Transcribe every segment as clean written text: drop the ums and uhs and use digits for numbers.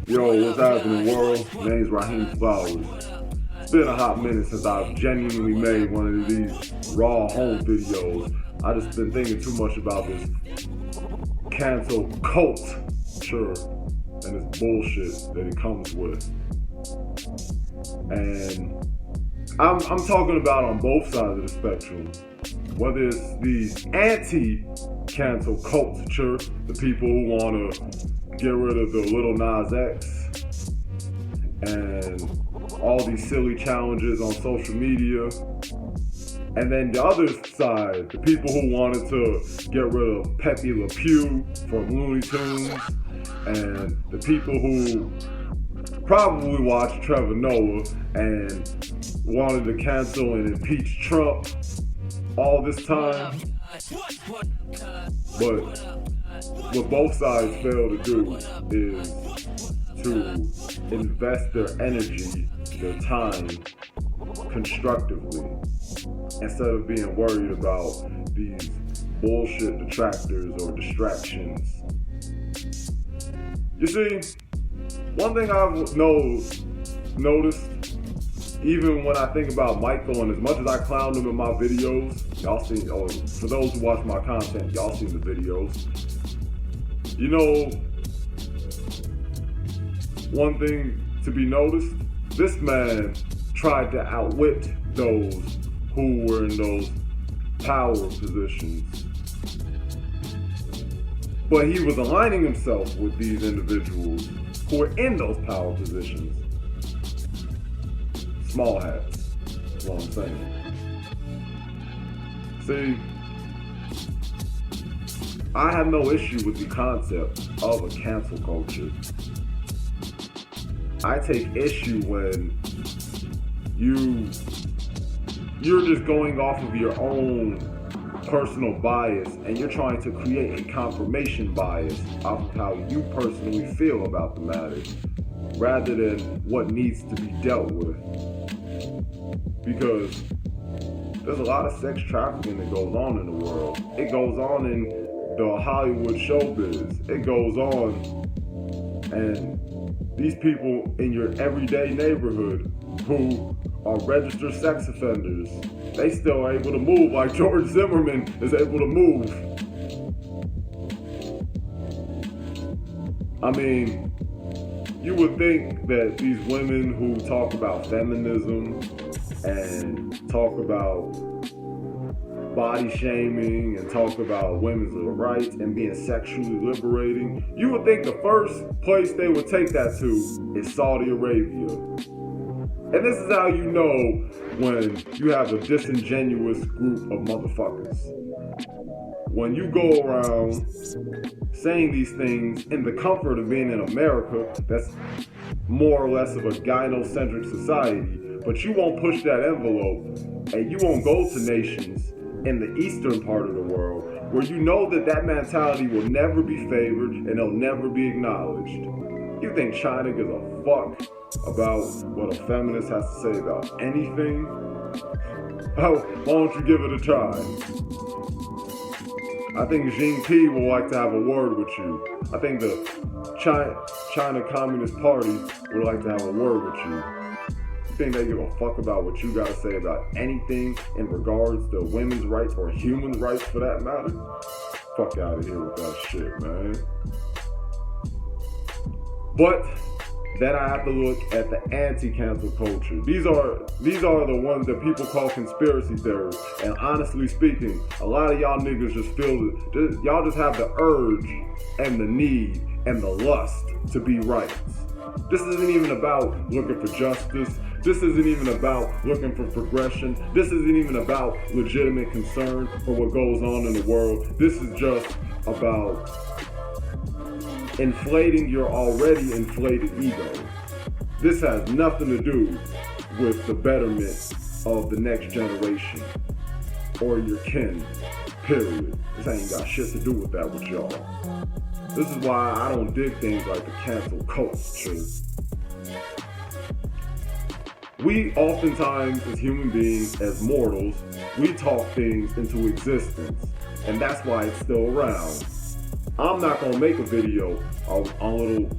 Yo, what's happening, world? My name's Raheem Flowers. It's been a hot minute since I've genuinely made one of these raw home videos. I just been thinking too much about this cancel culture and this bullshit that it comes with. And I'm talking about on both sides of the spectrum. Whether it's the anti-cancel culture, the people who want to get rid of the Little Nas X and all these silly challenges on social media, and then the other side, the people who wanted to get rid of Pepe Le Pew from Looney Tunes, and the people who probably watched Trevor Noah and wanted to cancel and impeach Trump all this time. But what both sides fail to do is to invest their energy, their time constructively, instead of being worried about these bullshit detractors or distractions. You see, one thing I've noticed, even when I think about Michael, and as much as I clowned him in my videos, y'all seen, or for those who watch my content, y'all seen the videos. You know, one thing to be noticed, this man tried to outwit those who were in those power positions. But he was aligning himself with these individuals who were in those power positions. Small hats, is what I'm saying. See, I have no issue with the concept of a cancel culture. I take issue when you're just going off of your own personal bias and you're trying to create a confirmation bias off of how you personally feel about the matter, rather than what needs to be dealt with. Because there's a lot of sex trafficking that goes on in the world. It goes on in the Hollywood showbiz. It goes on, and these people in your everyday neighborhood who are registered sex offenders, they still are able to move like George Zimmerman is able to move. I mean, you would think that these women who talk about feminism and talk about body shaming and talk about women's rights and being sexually liberating, you would think the first place they would take that to is Saudi Arabia. And this is how you know when you have a disingenuous group of motherfuckers. When you go around saying these things in the comfort of being in America, that's more or less of a gynocentric society, but you won't push that envelope and you won't go to nations in the eastern part of the world where you know that mentality will never be favored and it'll never be acknowledged. You think China gives a fuck about what a feminist has to say about anything? Oh, why don't you give it a try? I think Xi Jinping will like to have a word with you. I think the China Communist Party would like to have a word with you. You think they give a fuck about what you gotta say about anything in regards to women's rights or human rights for that matter? Fuck out of here with that shit, man. But then I have to look at the anti-cancel culture. These are the ones that people call conspiracy theories. And honestly speaking, a lot of y'all niggas just feel y'all just have the urge and the need and the lust to be right. This isn't even about looking for justice. This isn't even about looking for progression. This isn't even about legitimate concern for what goes on in the world. This is just about inflating your already inflated ego. This has nothing to do with the betterment of the next generation or your kin, period. This ain't got shit to do with that with y'all. This is why I don't dig things like the cancel culture. We oftentimes, as human beings, as mortals, we talk things into existence, and that's why it's still around. I'm not gonna make a video on little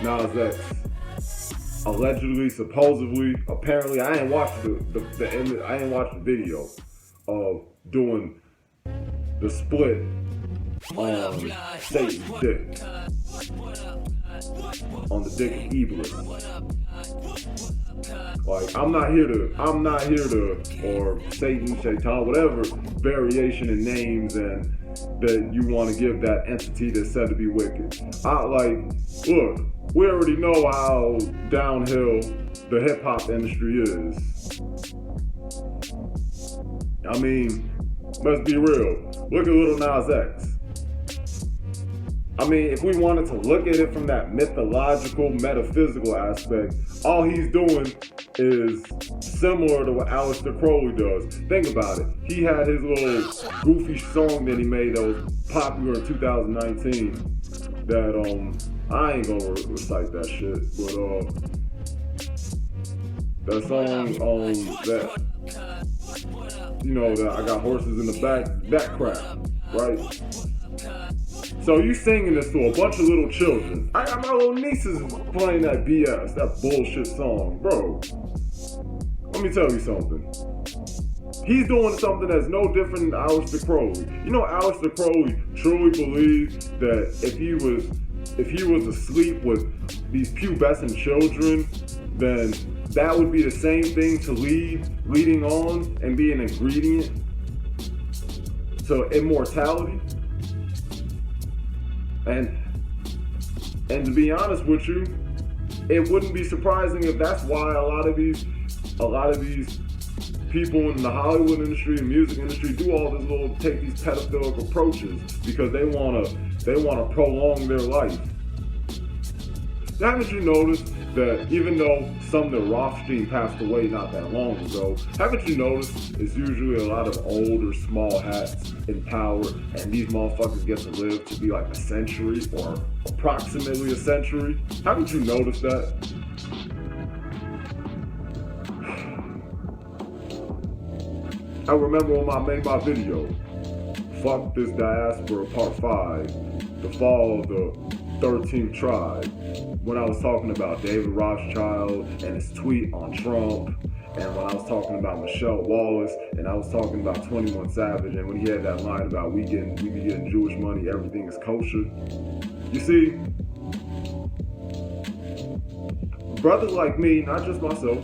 Nas X. Allegedly, supposedly, apparently, I ain't watched the end. I ain't watched the video of doing the split on Satan's dick, on the dick of Iblis. Like, I'm not here to, or Satan, Shaitan, whatever variation in names and that you want to give that entity that's said to be wicked. Look, we already know how downhill the hip hop industry is. I mean, let's be real. Look at Lil Nas X. I mean, if we wanted to look at it from that mythological, metaphysical aspect, all he's doing is similar to what Aleister Crowley does. Think about it. He had his little goofy song that he made that was popular in 2019 that, I ain't gonna recite that shit, but, that song, that, you know, that I got horses in the back, that crap, right? So you singing this to a bunch of little children. I got my little nieces playing that BS, that bullshit song. Bro, let me tell you something. He's doing something that's no different than Aleister Crowley. You know, Aleister Crowley truly believed that if he was asleep with these pubescent children, then that would be the same thing to leading on and be an ingredient to immortality. And to be honest with you, it wouldn't be surprising if that's why a lot of these people in the Hollywood industry and music industry do all this take these pedophilic approaches, because they wanna prolong their life. Haven't you noticed that even though Sumner Rothstein passed away not that long ago, haven't you noticed it's usually a lot of older small hats in power, and these motherfuckers get to live to be like a century or approximately a century? Haven't you noticed that? I remember when I made my video, Fuck This Diaspora Part 5, the fall of the 13th tribe, when I was talking about David Rothschild and his tweet on Trump, and when I was talking about Michelle Wallace, and I was talking about 21 Savage, and when he had that line about we be getting Jewish money, everything is kosher. You see, brothers like me, not just myself,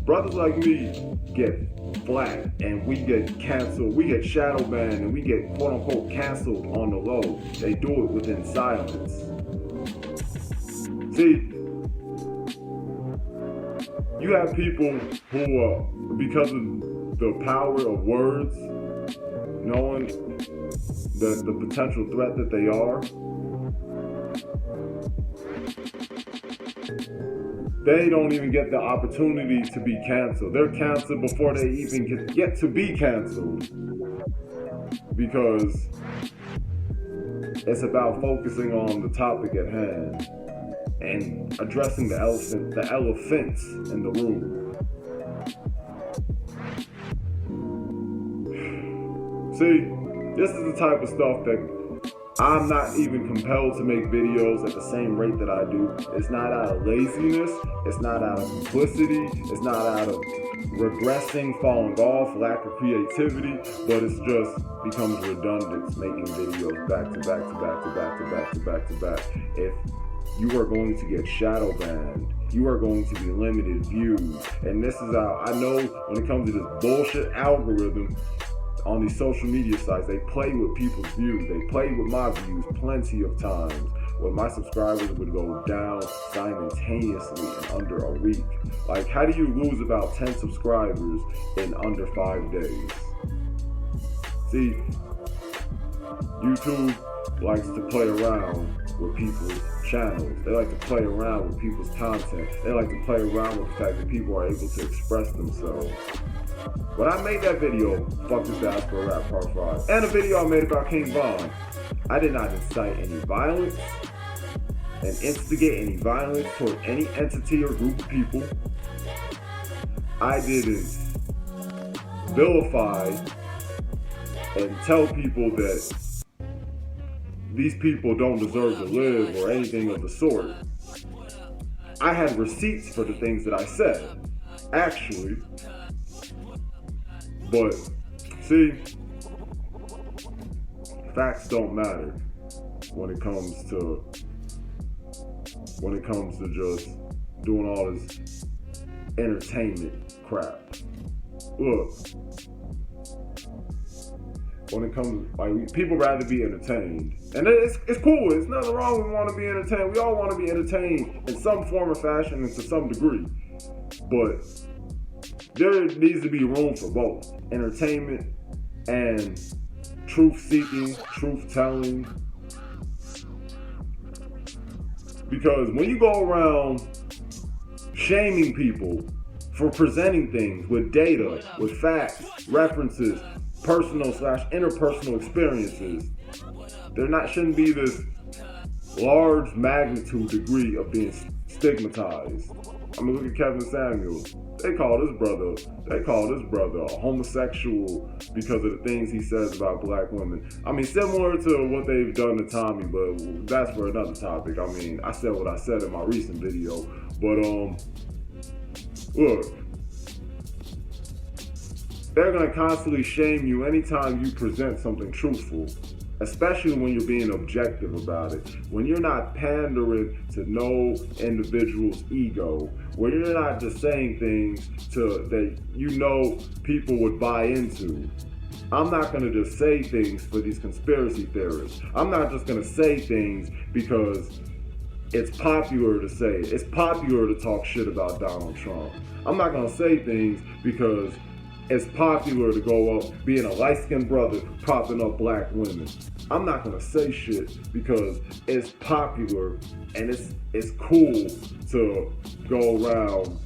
brothers like me get flat and we get canceled, we get shadow banned, and we get quote unquote canceled on the low. They do it within silence. See, you have people who, because of the power of words, knowing the potential threat that they are, they don't even get the opportunity to be canceled. They're canceled before they even get to be canceled, because it's about focusing on the topic at hand and addressing the elephants in the room. See, this is the type of stuff that I'm not even compelled to make videos at the same rate that I do. It's not out of laziness, it's not out of complicity, it's not out of regressing, falling off, lack of creativity, but it's just becomes redundant making videos back to back to back to back to back to back to back. If you are going to get shadow banned, you are going to be limited views. And this is how I know when it comes to this bullshit algorithm on these social media sites, they play with people's views. They play with my views plenty of times, where my subscribers would go down simultaneously in under a week. Like, how do you lose about 10 subscribers in under 5 days? See, YouTube likes to play around with people's channels. They like to play around with people's content. They like to play around with the fact that people are able to express themselves. When I made that video, Fuck This Diaspora Rap Part 5, and a video I made about King Von, I did not incite any violence and instigate any violence toward any entity or group of people. I didn't vilify and tell people that these people don't deserve to live or anything of the sort. I had receipts for the things that I said, actually. But see, facts don't matter when it comes to just doing all this entertainment crap. Look, when it comes, like, people rather be entertained, and it's cool. There's nothing wrong with wanting to be entertained. We all want to be entertained in some form or fashion and to some degree, but there needs to be room for both entertainment and truth-seeking, truth-telling. Because when you go around shaming people for presenting things with data, with facts, references, personal/interpersonal experiences, there shouldn't be this large magnitude degree of being stigmatized. I mean, look at Kevin Samuels. They call this brother a homosexual because of the things he says about black women. I mean, similar to what they've done to Tommy, but that's for another topic. I mean, I said what I said in my recent video, but look, they're gonna constantly shame you anytime you present something truthful, especially when you're being objective about it, when you're not pandering to no individual's ego, when you're not just saying things that you know people would buy into. I'm not going to just say things for these conspiracy theorists. I'm not just going to say things because it's popular to say it. It's popular to talk shit about Donald Trump. I'm not going to say things because it's popular to go up being a light-skinned brother propping up black women. I'm not gonna say shit because it's popular and it's cool to go around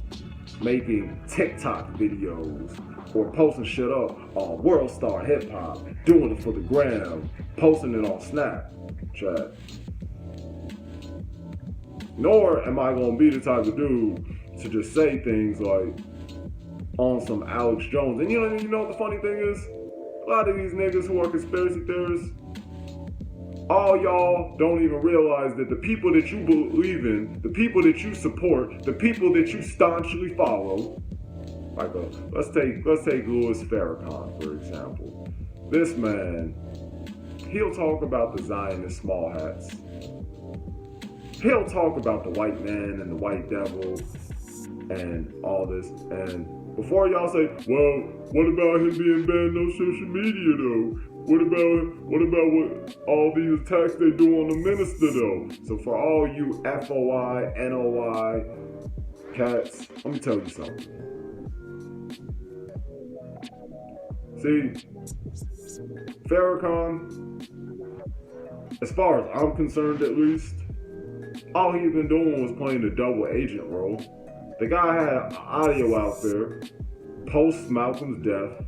making TikTok videos or posting shit up on World Star Hip Hop, doing it for the gram, posting it on Snapchat. Nor am I gonna be the type of dude to just say things like on some Alex Jones. And you know what the funny thing is? A lot of these niggas who are conspiracy theorists, all y'all don't even realize that the people that you believe in, the people that you support, the people that you staunchly follow, like let's take Louis Farrakhan, for example. This man, he'll talk about the Zionist small hats. He'll talk about the white man and the white devil and all this. And before y'all say, well, what about him being banned on social media though? What about all these attacks they do on the minister though? So for all you FOI, NOI cats, let me tell you something. See, Farrakhan, as far as I'm concerned at least, all he's been doing was playing the double agent role. The guy had audio out there post Malcolm's death,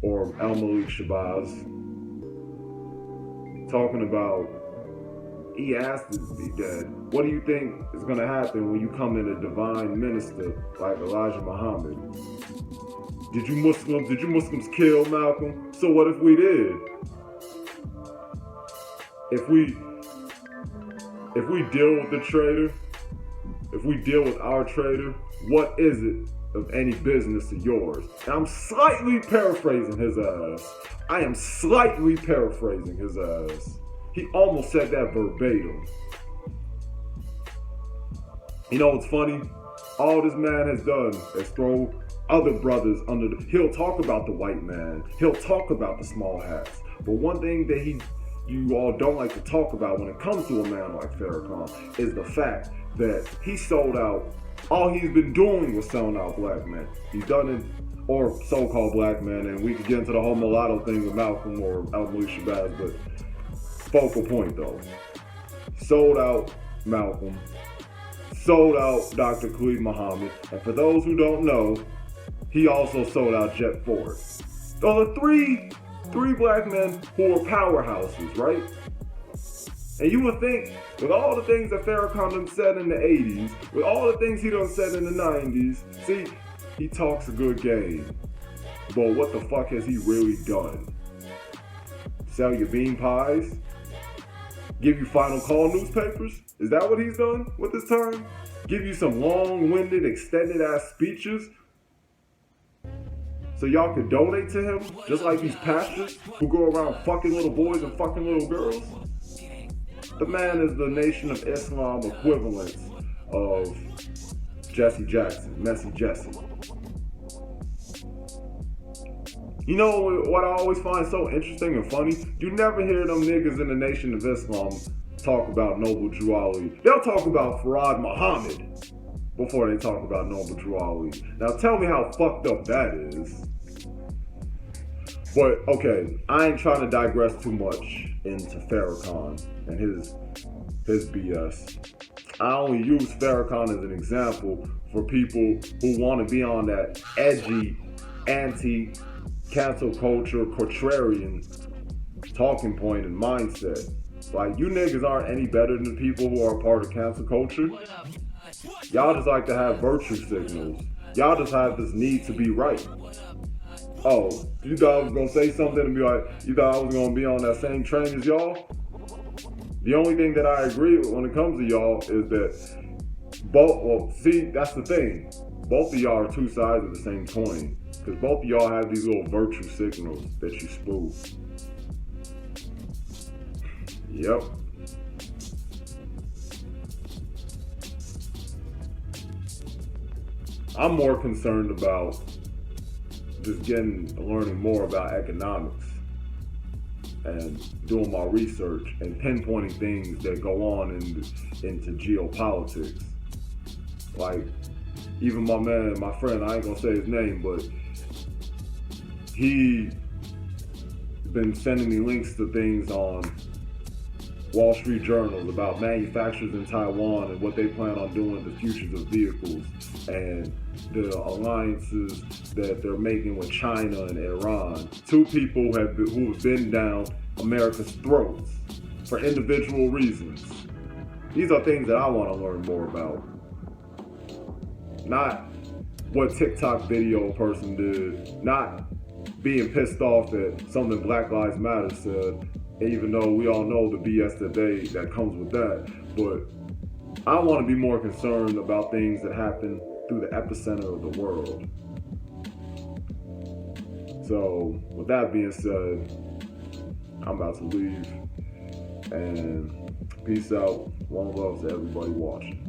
or Al-Malik Shabazz, talking about, he asked to be dead. What do you think is going to happen when you come in a divine minister like Elijah Muhammad? Did you Muslims kill Malcolm? So what if we did? If we deal with the traitor, if we deal with our traitor, what is it of any business of yours? And I'm slightly paraphrasing his ass. I am slightly paraphrasing his ass. He almost said that verbatim. You know what's funny? All this man has done is throw other brothers under the... He'll talk about the white man. He'll talk about the small hats. But one thing that you all don't like to talk about when it comes to a man like Farrakhan is the fact that he sold out. All he's been doing was selling out black men. He's done it, or so-called black men, and we could get into the whole mulatto thing with Malcolm or Al-Malik Shabazz, but focal point though. Sold out Malcolm, sold out Dr. Khalid Muhammad, and for those who don't know, he also sold out Jet Ford. Those are three black men who are powerhouses, right? And you would think, with all the things that Farrakhan done said in the 80s, with all the things he done said in the 90s, see, he talks a good game. But what the fuck has he really done? Sell your bean pies? Give you final call newspapers? Is that what he's done with his term? Give you some long-winded, extended-ass speeches so y'all could donate to him, just like these pastors who go around fucking little boys and fucking little girls? The man is the Nation of Islam equivalent of Jesse Jackson, Messy Jesse. You know what I always find so interesting and funny? You never hear them niggas in the Nation of Islam talk about Noble Drew Ali. They'll talk about Farad Muhammad before they talk about Noble Drew Ali. Now tell me how fucked up that is. But okay, I ain't trying to digress too much into Farrakhan and his BS. I only use Farrakhan as an example for people who want to be on that edgy, anti-cancel culture, contrarian talking point and mindset. Like, you niggas aren't any better than people who are a part of cancel culture. Y'all just like to have virtue signals. Y'all just have this need to be right. Oh, you thought I was gonna say something and be like, you thought I was gonna be on that same train as y'all? The only thing that I agree with when it comes to y'all is that that's the thing. Both of y'all are two sides of the same coin. Because both of y'all have these little virtue signals that you spoof. Yep. I'm more concerned about just learning more about economics and doing my research and pinpointing things that go on into geopolitics. Like, even my friend, I ain't gonna say his name, but he been sending me links to things on Wall Street Journals about manufacturers in Taiwan and what they plan on doing the futures of vehicles and the alliances that they're making with China and Iran. Two people who have been down America's throats for individual reasons. These are things that I want to learn more about. Not what TikTok video person did, not being pissed off at something Black Lives Matter said, even though we all know the BS that comes with that. But I want to be more concerned about things that happen through the epicenter of the world. So, with that being said, I'm about to leave. And peace out. One love to everybody watching.